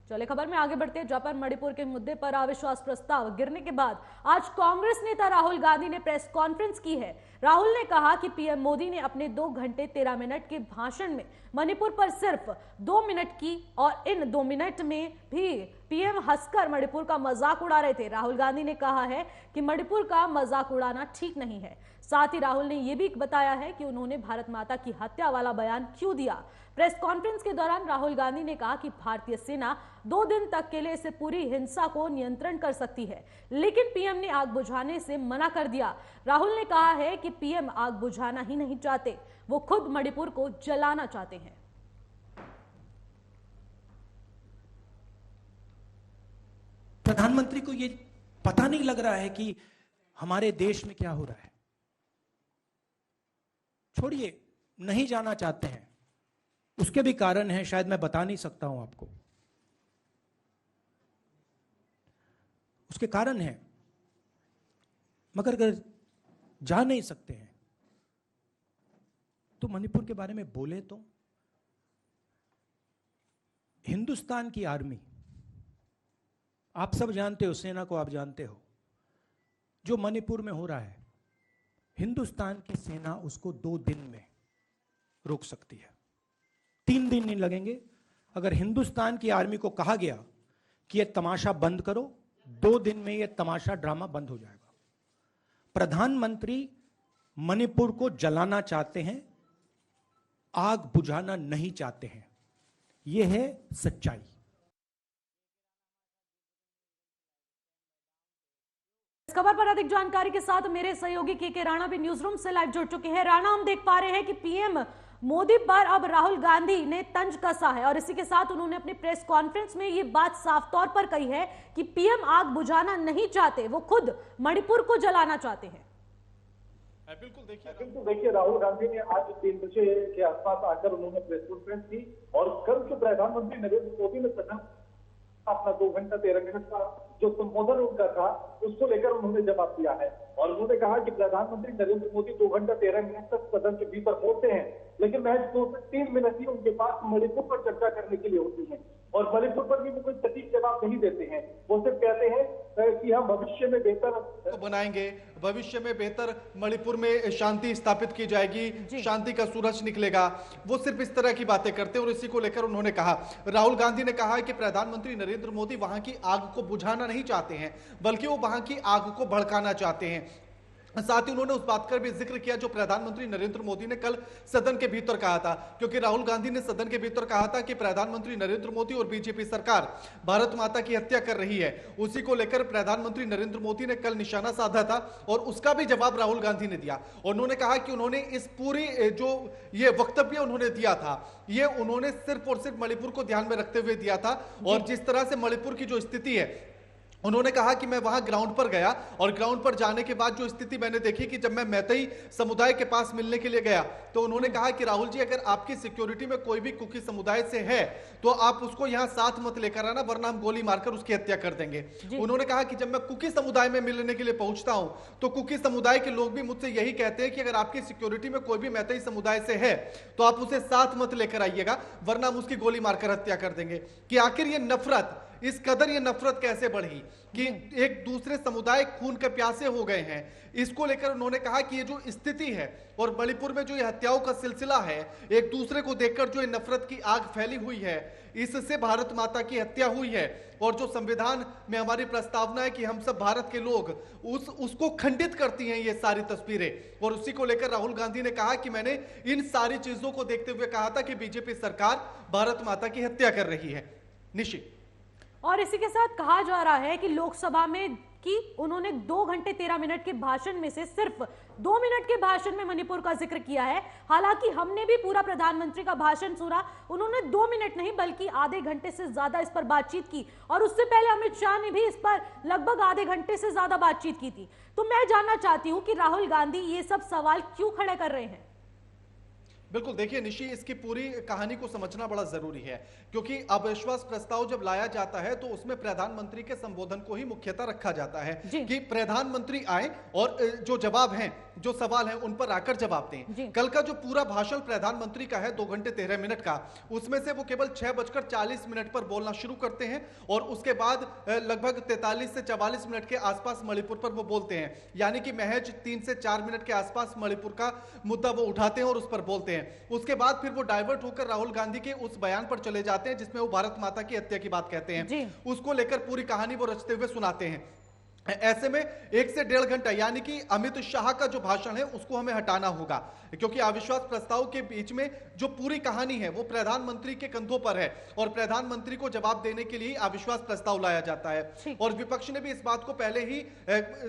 चले खबर में आगे बढ़ते हैं। जापान मणिपुर के मुद्दे पर अविश्वास प्रस्ताव गिरने के बाद आज कांग्रेस नेता राहुल गांधी ने प्रेस कॉन्फ्रेंस की है। राहुल ने कहा कि पीएम मोदी ने अपने 2 घंटे 13 मिनट के भाषण में मणिपुर पर सिर्फ 2 मिनट की और इन 2 मिनट में भी पीएम हंसकर मणिपुर का मजाक उड़ा रहे थे। राहुल गांधी ने कहा है कि मणिपुर का मजाक उड़ाना ठीक नहीं है। साथ ही राहुल ने यह भी बताया है कि उन्होंने भारत माता की हत्या वाला बयान क्यों दिया। प्रेस कॉन्फ्रेंस के दौरान राहुल गांधी ने कहा कि भारतीय सेना 2 दिन तक के लिए इसे पूरी हिंसा को नियंत्रण कर सकती है, लेकिन पीएम ने आग बुझाने से मना कर दिया। राहुल ने कहा है कि पीएम आग बुझाना ही नहीं चाहते, वो खुद मणिपुर को जलाना चाहते हैं। प्रधानमंत्री को ये पता नहीं लग रहा है कि हमारे देश में क्या हो रहा है। छोड़िए, नहीं जाना चाहते हैं, उसके भी कारण हैं, शायद मैं बता नहीं सकता हूं आपको। उसके कारण हैं, मगर अगर जा नहीं सकते हैं तो मणिपुर के बारे में बोले तो। हिंदुस्तान की आर्मी, आप सब जानते हो, सेना को आप जानते हो, जो मणिपुर में हो रहा है, हिंदुस्तान की सेना उसको 2 दिन में रोक सकती है। 3 दिन नहीं लगेंगे। अगर हिंदुस्तान की आर्मी को कहा गया कि यह तमाशा बंद करो, 2 दिन में यह तमाशा ड्रामा बंद हो जाएगा। प्रधानमंत्री मणिपुर को जलाना चाहते हैं, आग बुझाना नहीं चाहते हैं। यह है सच्चाई। इस खबर पर अधिक जानकारी के साथ मेरे सहयोगी के राणा भी न्यूज रूम से लाइव जुड़ चुके हैं। राणा, हम देख पा रहे हैं कि पीएम मोदी पर अब राहुल गांधी ने तंज कसा है और इसी के साथ उन्होंने अपनी प्रेस कॉन्फ्रेंस में ये बात साफ तौर पर कही है कि पीएम आग बुझाना नहीं चाहते, वो खुद मणिपुर को जलाना चाहते हैं। बिल्कुल देखिए, राहुल गांधी ने आज 3 बजे के आसपास आकर उन्होंने प्रेस कॉन्फ्रेंस की और कल जो प्रधानमंत्री नरेंद्र मोदी ने सदन अपना 2 घंटा 13 मिनट का जो संबोधन उनका था, उसको लेकर उन्होंने जवाब दिया है और उन्होंने कहा कि प्रधानमंत्री नरेंद्र मोदी 2 घंटा 13 मिनट तक सदन के भीतर होते हैं, लेकिन महज 2 से 3 मिनट ही उनके पास मणिपुर पर चर्चा करने के लिए होती है और मणिपुर पर भी वो कोई सटीक जवाब नहीं देते हैं। वो सिर्फ कहते हैं कि हम भविष्य में बेहतर बनाएंगे, भविष्य में बेहतर मणिपुर में शांति स्थापित की जाएगी, शांति का सूरज निकलेगा। वो सिर्फ इस तरह की बातें करते हैं और इसी को लेकर उन्होंने कहा, राहुल गांधी ने कहा कि प्रधानमंत्री नरेंद्र मोदी वहां की आग को बुझाना नहीं चाहते हैं, बल्कि वो वहां की आग को भड़काना चाहते हैं। साथ ही उन्होंने उस बात का भी जिक्र किया जो प्रधानमंत्री नरेंद्र मोदी ने कल सदन के भीतर कहा था, क्योंकि राहुल गांधी ने सदन के भीतर कहा था कि प्रधानमंत्री नरेंद्र मोदी और बीजेपी सरकार भारत माता की हत्या कर रही है। उसी को लेकर प्रधानमंत्री नरेंद्र मोदी ने कल निशाना साधा था और उसका भी जवाब राहुल गांधी ने दिया। उन्होंने कहा कि उन्होंने इस पूरी जो ये वक्तव्य उन्होंने दिया था, ये उन्होंने सिर्फ और सिर्फ मणिपुर को ध्यान में रखते हुए दिया था और जिस तरह से मणिपुर की जो स्थिति है, उन्होंने कहा कि मैं वहां ग्राउंड पर गया और ग्राउंड पर जाने के बाद जो स्थिति मैंने देखी कि जब मैं मैतेई समुदाय के पास मिलने के लिए गया तो उन्होंने कहा कि राहुल जी, अगर आपकी सिक्योरिटी में कोई भी कुकी समुदाय से है तो आप उसको यहां साथ मत लेकर आना, वरना हम गोली मारकर उसकी हत्या कर देंगे। उन्होंने कहा कि जब मैं कुकी समुदाय में मिलने के लिए पहुंचता हूं तो कुकी समुदाय के लोग भी मुझसे यही कहते हैं कि अगर आपकी सिक्योरिटी में कोई भी मैतेई समुदाय से है तो आप उसे साथ मत लेकर आइएगा, वरना हम उसकी गोली मारकर हत्या कर देंगे। कि आखिर ये नफरत, इस कदर ये नफरत कैसे बढ़ी कि एक दूसरे समुदाय खून के प्यासे हो गए हैं। इसको लेकर उन्होंने कहा कि ये जो स्थिति है और मणिपुर में जो ये हत्याओं का सिलसिला है, एक दूसरे को देखकर जो ये नफरत की आग फैली हुई है, इससे भारत माता की हत्या हुई है और जो संविधान में हमारी प्रस्तावना है कि हम सब भारत के लोग, उसको खंडित करती हैं ये सारी तस्वीरें। और उसी को लेकर राहुल गांधी ने कहा कि मैंने इन सारी चीजों को देखते हुए कहा था कि बीजेपी सरकार भारत माता की हत्या कर रही है। निशी, और इसी के साथ कहा जा रहा है कि लोकसभा में कि उन्होंने 2 घंटे 13 मिनट के भाषण में से सिर्फ 2 मिनट के भाषण में मणिपुर का जिक्र किया है। हालांकि हमने भी पूरा प्रधानमंत्री का भाषण सुना, उन्होंने 2 मिनट नहीं बल्कि आधे घंटे से ज्यादा इस पर बातचीत की और उससे पहले अमित शाह ने भी इस पर लगभग आधे घंटे से ज्यादा बातचीत की थी। तो मैं जानना चाहती हूं कि राहुल गांधी ये सब सवाल क्यों खड़े कर रहे हैं। बिल्कुल, देखिए निशी, इसकी पूरी कहानी को समझना बड़ा जरूरी है, क्योंकि अविश्वास प्रस्ताव जब लाया जाता है तो उसमें प्रधानमंत्री के संबोधन को ही मुख्यतः रखा जाता है कि प्रधानमंत्री आए और जो जवाब हैं, जो सवाल हैं, उन पर आकर जवाब दें। कल का जो पूरा भाषण प्रधानमंत्री का है 2 घंटे 13 मिनट का, उसमें से वो केवल 6:40 पर बोलना शुरू करते हैं और उसके बाद लगभग 43 से 44 मिनट के आसपास मणिपुर पर वो बोलते हैं, यानी कि महज 3 से 4 मिनट के आसपास मणिपुर का मुद्दा वो उठाते हैं और उस पर बोलते हैं। उसके बाद फिर वो डाइवर्ट होकर राहुल गांधी के उस बयान पर चले जाते हैं जिसमें वो भारत माता की हत्या की बात कहते हैं। उसको लेकर पूरी कहानी वो रचते हुए सुनाते हैं। ऐसे में 1 से 1.5 घंटा, यानी कि अमित शाह का जो भाषण है उसको हमें हटाना होगा, क्योंकि अविश्वास प्रस्ताव के बीच में जो पूरी कहानी है वो प्रधानमंत्री के कंधों पर है और प्रधानमंत्री को जवाब देने के लिए अविश्वास प्रस्ताव लाया जाता है। और विपक्ष ने भी इस बात को पहले ही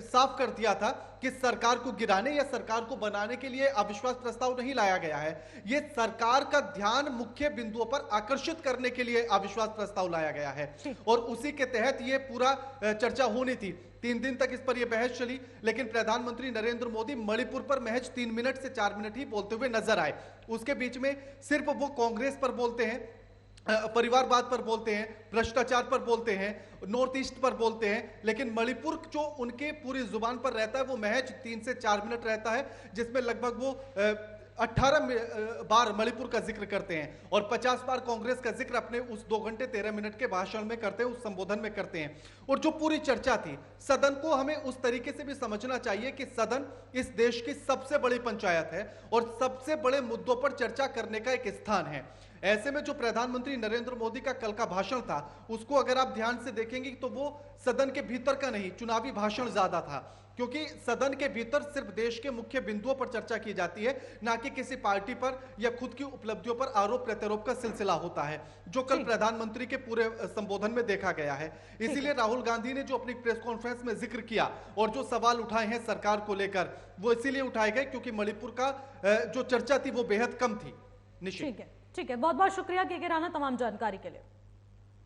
साफ कर दिया था कि सरकार को गिराने या सरकार को बनाने के लिए अविश्वास प्रस्ताव नहीं लाया गया है, ये सरकार का ध्यान मुख्य बिंदुओं पर आकर्षित करने के लिए अविश्वास प्रस्ताव लाया गया है और उसी के तहत ये पूरा चर्चा होनी थी। 3 दिन तक इस पर यह बहस चली, लेकिन प्रधानमंत्री नरेंद्र मोदी मणिपुर पर महज 3 मिनट से 4 मिनट ही बोलते हुए नजर आए। उसके बीच में सिर्फ वो कांग्रेस पर बोलते हैं, परिवारवाद पर बोलते हैं, भ्रष्टाचार पर बोलते हैं, नॉर्थ ईस्ट पर बोलते हैं, लेकिन मणिपुर जो उनके पूरी जुबान पर रहता है वो महज 3 से 4 मिनट रहता है, जिसमें लगभग वो 18 बार मणिपुर का जिक्र करते हैं और 50 बार कांग्रेस का जिक्र अपने उस 2 घंटे 13 मिनट के भाषण में करते हैं, उस संबोधन में करते हैं। और जो पूरी चर्चा थी, सदन को हमें उस तरीके से भी समझना चाहिए कि सदन इस देश की सबसे बड़ी पंचायत है और सबसे बड़े मुद्दों पर चर्चा करने का एक स्थान है। ऐसे में जो प्रधानमंत्री नरेंद्र मोदी का कल का भाषण था, उसको अगर आप ध्यान से देखेंगे तो वो सदन के भीतर का नहीं, चुनावी भाषण ज्यादा था, क्योंकि सदन के भीतर सिर्फ देश के मुख्य बिंदुओं पर चर्चा की जाती है, ना कि किसी पार्टी पर या खुद की उपलब्धियों पर आरोप प्रत्यारोप का सिलसिला होता है, जो कल प्रधानमंत्री के पूरे संबोधन में देखा गया है। इसीलिए राहुल गांधी ने जो अपनी प्रेस कॉन्फ्रेंस में जिक्र किया और जो सवाल उठाए हैं सरकार को लेकर, वो इसीलिए उठाए गए क्योंकि मणिपुर का जो चर्चा थी वो बेहद कम थी। निश्चित ठीक है, बहुत बहुत शुक्रिया के राणा तमाम जानकारी के लिए।